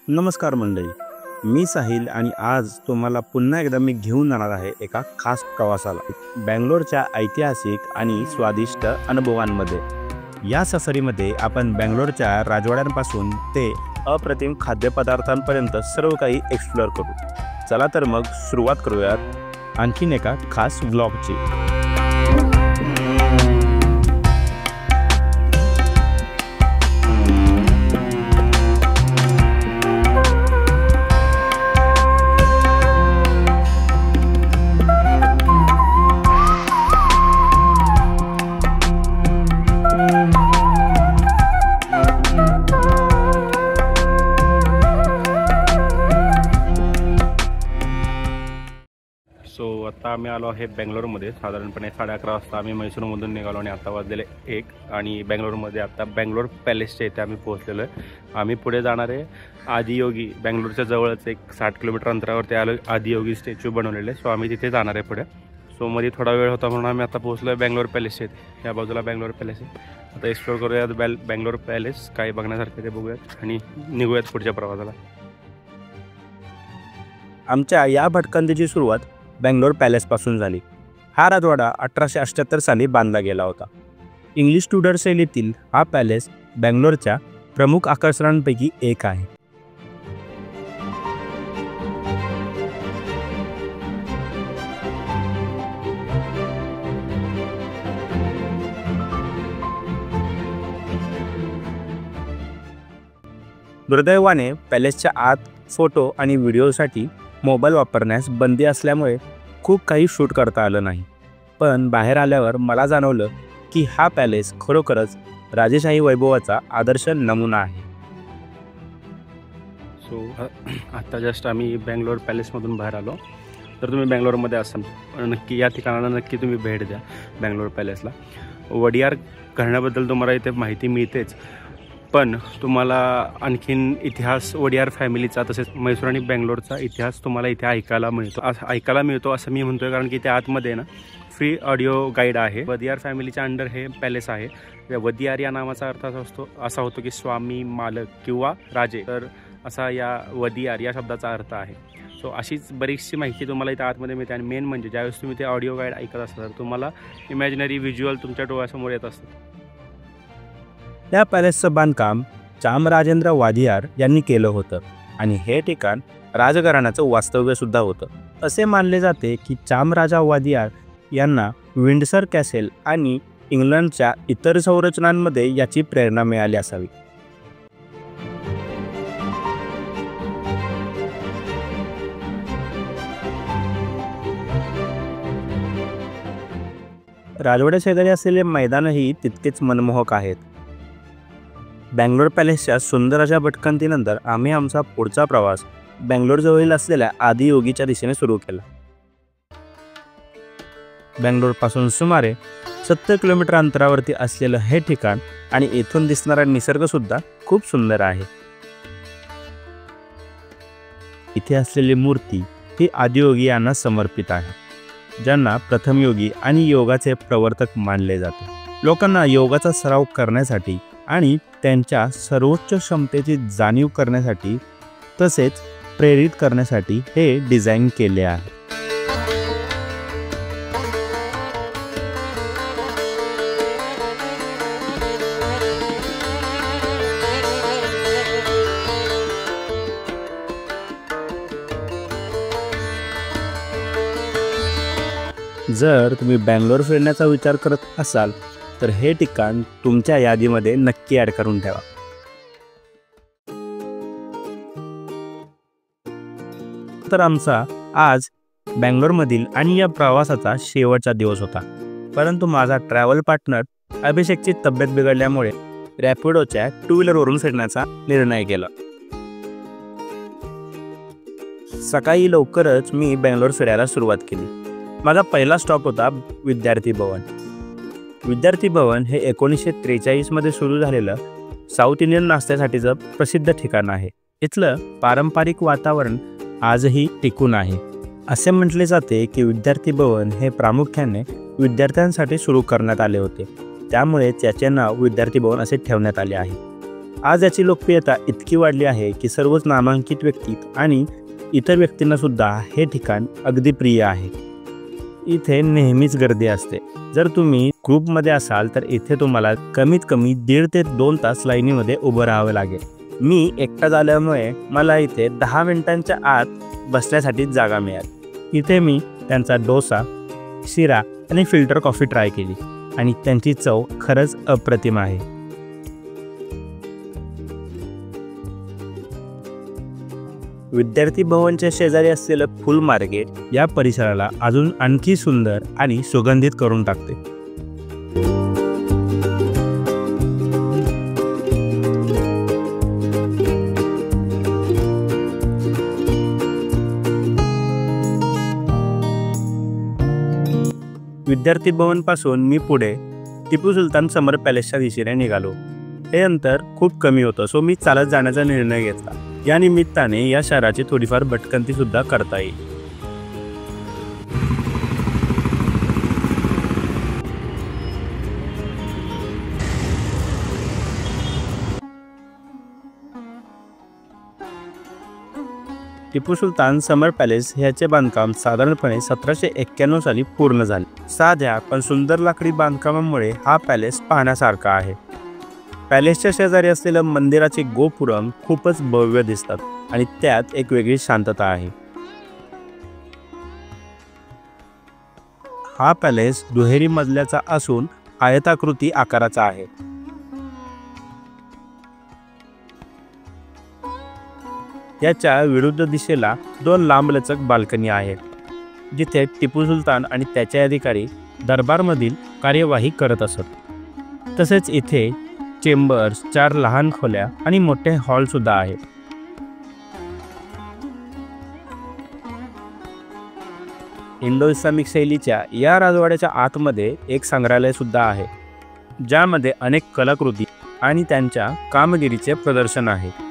नमस्कार मंडळी, मी साहिल आणि आज तुम्हाला पुन्हा एकदा मी घेऊन जाणार आहे एका खास प्रवासाला बँगलोरच्या ऐतिहासिक आणि स्वादिष्ट अनुभवांमध्ये। या सफरीमध्ये आपण बँगलोरच्या राजवाड्यांपासून ते अप्रतिम खाद्यपदार्थांपर्यंत सर्व काही एक्सप्लोअर करू। चला तर मग सुरुवात करूयात आणखीन एका खास व्लॉगची। आता आम्ही आलो आहे बेंगलोरमध्ये। साधारणपणे 11:30 वाजता आम्ही मैसूरमधून निघालो आणि आता वाजलेले 1 आणि बेंगलोरमध्ये आता बेंगलोर पॅलेसच्या इथे आम्ही पोहोचलेलो आहे। आम्ही पुढे जाणार आहे आदियोगी, बेंगलोरच्या जवळच एक 60 किलोमीटर अंतरावरती आलो आदियोगी स्टॅच्यू बनवलेले। सो आम्ही तिथे जाणार आहे पुढे। सो मध्ये थोडा वेळ होता म्हणून आम्ही आता पोहोचलो आहे बेंगलोर पॅलेसच्या इथे। या बाजूला बेंगलोर पॅलेस आहे। आता एक्सप्लोर करूयात बेंगलोर पॅलेस, काय बघण्यासारखे ते बघूयात आणि निघूयात पुढच्या प्रवासाला। आमच्या या भटकंतीची सुरुवात बेंगलोर पॅलेसपासून झाली। हा राजवाडा 1878 साली बांधला गेला होता। इंग्लिश ट्युडर शैलीतील हा पॅलेस बेंगलोरच्या प्रमुख आकर्षणांपैकी एक आहे। दुर्दैवाने पॅलेसच्या आत फोटो आणि व्हिडिओसाठी मोबाईल वापरण्यास बंदी असल्यामुळे खूप काही शूट करता आलं नाही, पण बाहेर आल्यावर मला जाणवलं की हा पॅलेस खरोखरच राजेशाही वैभवाचा आदर्श नमुना आहे। सो आता जस्ट आम्ही बेंगलोर पॅलेसमधून बाहेर आलो। तर तुम्ही बेंगलोरमध्ये असाल नक्की या ठिकाणाला नक्की तुम्ही भेट द्या बेंगलोर पॅलेसला। वडियार घराण्याबद्दल तुम्हाला इथे माहिती मिळतेच, पण तुम्हाला आणखीन इतिहास वडियार फॅमिलीचा तसेच मैसूर आणि बेंगलोरचा इतिहास तुम्हाला इथे ऐकायला मिळतो असं मी म्हणतोय, कारण की त्या आतमध्ये ना फ्री ऑडिओ गाईड आहे। वडियार फॅमिलीच्या अंडर हे पॅलेस आहे। वडियार या नावाचा अर्थ असा होतो की स्वामी, मालक किंवा राजे, तर असा या वडियार या शब्दाचा अर्थ आहे। सो अशीच बरीचशी माहिती तुम्हाला इथे आतमध्ये मिळते। आणि मेन म्हणजे ज्यावेळेस तुम्ही ते ऑडिओ गाईड ऐकत असता तर तुम्हाला इमॅजिनरी व्हिज्युअल तुमच्या डोळ्यासमोर येत असतं। या पॅलेसचं बांधकाम चामराजेंद्र वादियार यांनी केलं होतं आणि हे ठिकाण राजघराण्याचं वास्तव्य सुद्धा होतं। असे मानले जाते की चामराजा वादियार यांना विंडसर कॅसेल आणि इंग्लंडच्या इतर संरचनांमध्ये याची प्रेरणा मिळाली असावी। राजवाड्या शेजारी असलेले मैदानही तितकेच मनमोहक आहेत। बेंगलोर पॅलेसच्या सुंदर अशा भटकंतीनंतर आम्ही आमचा पुढचा प्रवास बेंगलोरजवळील असलेल्या आदियोगीच्या दिशेने सुरू केला। बेंगलोरपासून सुमारे 70 किलोमीटर अंतरावरती असलेलं हे ठिकाण आणि येथून दिसणारा निसर्ग सुद्धा खूप सुंदर आहे। इथे असलेली मूर्ती ही आदियोगी यांना समर्पित आहे, ज्यांना प्रथम योगी आणि योगाचे प्रवर्तक मानले जाते। लोकांना योगाचा सराव करण्यासाठी आणि त्यांच्या सर्वोच्च क्षमतेची जाणीव करण्यासाठी तसेच प्रेरित करण्यासाठी हे डिझाईन केले आहे। जर तुम्ही बेंगलोर फिरण्याचा विचार करत असाल तर हे ठिकाण तुमच्या यादीमध्ये नक्की ॲड करून ठेवा। तर आमचा आज बेंगलोरमधील आणि या प्रवासाचा शेवटचा दिवस होता, परंतु माझा ट्रॅव्हल पार्टनर अभिषेकची तब्येत बिघडल्यामुळे रॅपिडोच्या 2 व्हीलरवरून फिरण्याचा निर्णय केला। सकाळी लवकरच मी बेंगलोर फिरायला सुरुवात केली। माझा पहिला स्टॉप होता विद्यार्थी भवन। विद्यार्थी भवन हे 1943 मध्ये सुरू झालेलं साऊथ इंडियन नाश्त्यासाठीचं प्रसिद्ध ठिकाण आहे। इथलं पारंपरिक वातावरण आजही टिकून आहे। असे म्हटले जाते की विद्यार्थी भवन हे प्रामुख्याने विद्यार्थ्यांसाठी सुरू करण्यात आले होते, त्यामुळे त्याचे नाव विद्यार्थी भवन असे ठेवण्यात आले आहे। आज याची लोकप्रियता इतकी वाढली आहे की सर्वच नामांकित व्यक्ती आणि इतर व्यक्तींना सुद्धा हे ठिकाण अगदी प्रिय आहे। इथे नेहमीच गर्दी असते। जर तुम्ही ग्रुपमध्ये असाल तर इथे तुम्हाला कमीत कमी 1.5 ते 2 तास लाईनीमध्ये उभं राहावं लागेल। मी एकटा झाल्यामुळे मला इथे 10 मिनिटांच्या आत बसण्यासाठी जागा मिळाली। इथे मी त्यांचा डोसा, शिरा आणि फिल्टर कॉफी ट्राय केली आणि त्यांची चव खरंच अप्रतिम आहे। विद्यार्थी भवनच्या शेजारी असलेलं फुल मार्केट या परिसराला अजून आणखी सुंदर आणि सुगंधित करून टाकते। विद्यार्थी भवन पासून मी पुढे टिपू सुलतान समर पॅलेसच्या दिशेने निघालो। हे अंतर खूप कमी होतं, सो मी चालत जाण्याचा निर्णय घेतला। या निमित्ताने या शहराची थोडीफार भटकंती सुद्धा करता येईल। टिपू सुलतान समर पॅलेस ह्याचे बांधकाम साधारणपणे 1791 साली पूर्ण झाले। साध्या पण सुंदर लाकडी बांधकामामुळे हा पॅलेस पाहण्यासारखा आहे। पॅलेसच्या शेजारी असलेलं मंदिराचे गोपुरम खूपच भव्य दिसतात आणि त्यात एक वेगळी शांतता आहे। हा पॅलेस दुहेरी मजल्याचा असून आयताकृती आकाराचा आहे। याच्या विरुद्ध दिशेला 2 लांबलचक बाल्कनी आहेत, जिथे टिपू सुलतान आणि त्याचे अधिकारी दरबारमधील कार्यवाही करत असत। तसेच इथे चेंबर्स, 4 लहान खोल्या आणि मोठे हॉल सुद्धा आहेत। इंडो इस्लामिक शैलीच्या या राजवाड्याच्या आतमध्ये एक संग्रहालय सुद्धा आहे, ज्यामध्ये अनेक कलाकृती आणि त्यांच्या कामगिरीचे प्रदर्शन आहे।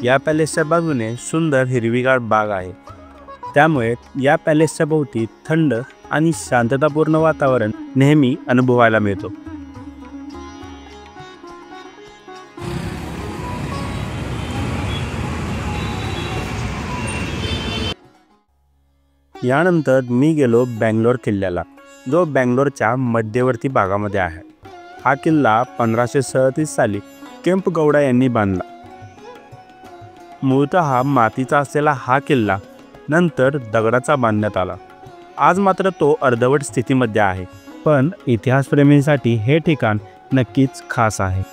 या पॅलेसच्या बाजूने सुंदर हिरवीगार बाग आहे, त्यामुळे या पॅलेसच्या भोवती थंड आणि शांततापूर्ण वातावरण नेहमी अनुभवायला मिळतो। यानंतर मी गेलो बँगलोर किल्ल्याला, जो बँगलोरच्या मध्यवर्ती भागामध्ये आहे। हा किल्ला 1537 साली केम्पगौडा यांनी बांधला। मूळतः मातीचा असलेला हा किल्ला नंतर दगडाचा बांधण्यात आला। आज मात्र तो अर्धवट स्थितीमध्ये आहे, पण इतिहासप्रेमींसाठी हे ठिकाण नक्कीच खास आहे।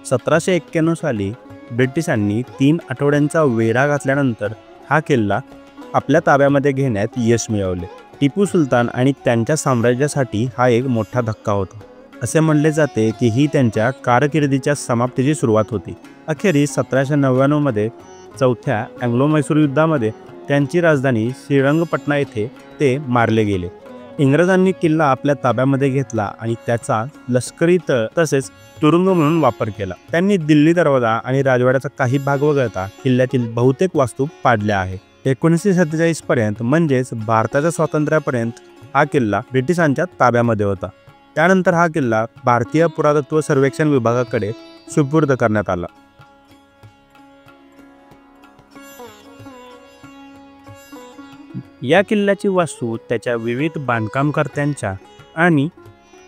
1791 साली ब्रिटिशांनी 3 आठवड्यांचा वेढा घातल्यानंतर हा किल्ला आपल्या ताब्यामध्ये घेण्यात यश मिळवले। टिपू सुलतान आणि त्यांच्या साम्राज्यासाठी हा एक मोठा धक्का होता। असे म्हणले जाते की ही त्यांच्या कारकिर्दीच्या समाप्तीची सुरुवात होती। अखेरीस 1799 मध्ये चौथ्या अँग्लो-मैसूर युद्धामध्ये त्यांची राजधानी श्रीरंगपटना येथे ते मारले गेले। इंग्रजांनी किल्ला आपल्या ताब्यामध्ये घेतला आणि त्याचा लष्करी तळ तसेच तुरुंग म्हणून वापर केला। त्यांनी दिल्ली दरवाजा आणि राजवाड्याचा काही भाग वगळता किल्ल्यातील बहुतेक वास्तू पाडल्या आहेत। 1947 पर्यंत म्हणजेच भारताच्या स्वातंत्र्यापर्यंत हा किल्ला ब्रिटिशांच्या ताब्यामध्ये होता। त्यानंतर हा किल्ला भारतीय पुरातत्व सर्वेक्षण विभागाकडे सुपूर्द करण्यात आला। या किल्ल्याची वास्तू त्याच्या विविध बांधकामकर्त्यांच्या आणि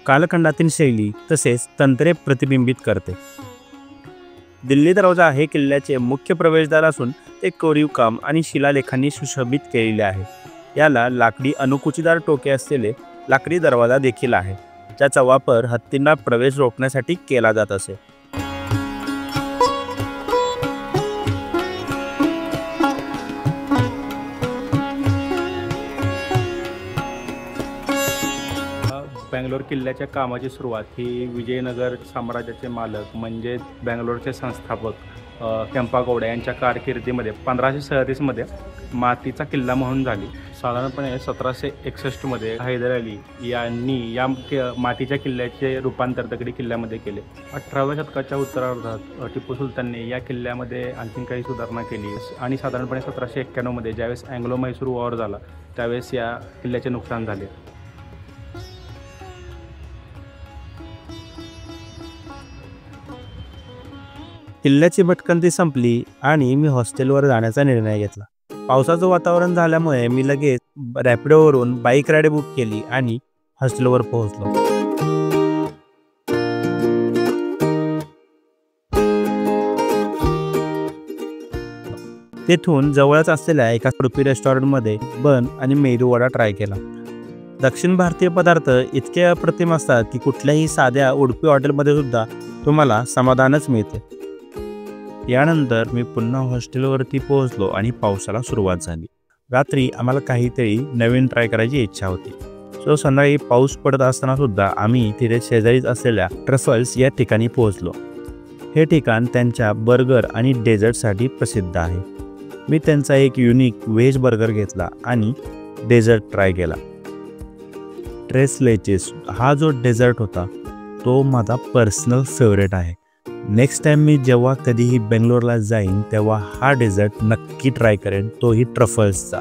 कालखंडातील शैली तसेच तंत्रे प्रतिबिंबित करते। दिल्ली दरवाजा हे किल्ल्याचे मुख्य प्रवेशद्वार असून ते कोरीवकाम आणि शिलालेखांनी सुशोभित केलेले आहे। याला लाकडी अनुकुचीदार टोके असलेले लाकडी दरवाजा देखील आहे, ज्याचा वापर हत्तींना प्रवेश रोखण्यासाठी केला जात असे। बँगलोर किल्ल्याच्या कामाची सुरुवात ही विजयनगर साम्राज्याचे मालक म्हणजे बँगलोरचे संस्थापक केंपागौडा यांच्या कारकिर्दीमध्ये 1537मध्ये मातीचा किल्ला म्हणून झाली. साधारणपणे 1761मध्ये हैदर अली यांनी या मातीच्या किल्ल्याचे रूपांतर दगडी किल्ल्यामध्ये केले. 18व्या शतकाच्या उत्तरार्धात टिपू सुलतानने या किल्ल्यामध्ये आणखीन काही सुधारणा केली आणि साधारणपणे 1791मध्ये ज्यावेळेस अँग्लो म्हैसूर वॉर झाला त्यावेळेस या किल्ल्याचे नुकसान झाले. किल्ल्याची भटकंती संपली आणि मी हॉस्टेलवर जाण्याचा निर्णय घेतला. पावसाचं वातावरण झाल्यामुळे मी लगेच रॅपिडोवरून बाईक राईड बुक केली आणि हॉस्टेलवर पोहोचलो. तेथून जवळच असलेल्या एका उडुपी रेस्टॉरंटमध्ये बन आणि मेदू वडा ट्राय केला. दक्षिण भारतीय पदार्थ इतके अप्रतिम असतात की कुठल्याही साध्या उडुपी हॉटेलमध्ये सुद्धा तुम्हाला समाधानच मिळते. यानंतर मी पुन्हा हॉस्टेलवरती पोहोचलो आणि पावसाला सुरुवात झाली. रात्री आम्हाला काहीतरी नवीन ट्राय करायची इच्छा होती. सो संध्याकाळी पाऊस पडत असताना सुद्धा आम्ही तिथे शेजारीच असलेल्या ट्रफल्स या ठिकाणी पोहोचलो. हे ठिकाण त्यांच्या बर्गर आणि डेझर्टसाठी प्रसिद्ध आहे. मी त्यांचा एक युनिक व्हेज बर्गर घेतला आणि डेझर्ट ट्राय केला. ट्रेस लेचेस हा जो डेझर्ट होता तो माझा पर्सनल फेवरेट आहे. नेक्स्ट टाईम मी जेव्हा कधीही बेंगलोरला जाईन तेव्हा हा डेझर्ट नक्की ट्राय करेन, तोही ट्रफल्सचा.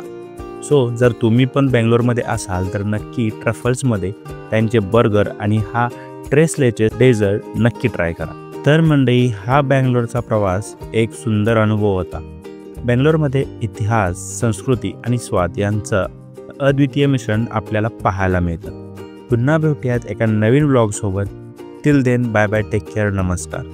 सो जर तुम्ही पण बेंगलोरमध्ये असाल तर नक्की ट्रफल्समध्ये त्यांचे बर्गर आणि हा ट्रेस लेचेस डेझर्ट नक्की ट्राय करा. तर मंडळी, हा बेंगलोरचा प्रवास एक सुंदर अनुभव होता. बेंगलोरमध्ये इतिहास, संस्कृती आणि स्वाद यांचं अद्वितीय मिश्रण आपल्याला पाहायला मिळतं. पुन्हा भेटूयात एका नवीन व्लॉगसोबत. Till then, bye bye, take care, नमस्कार.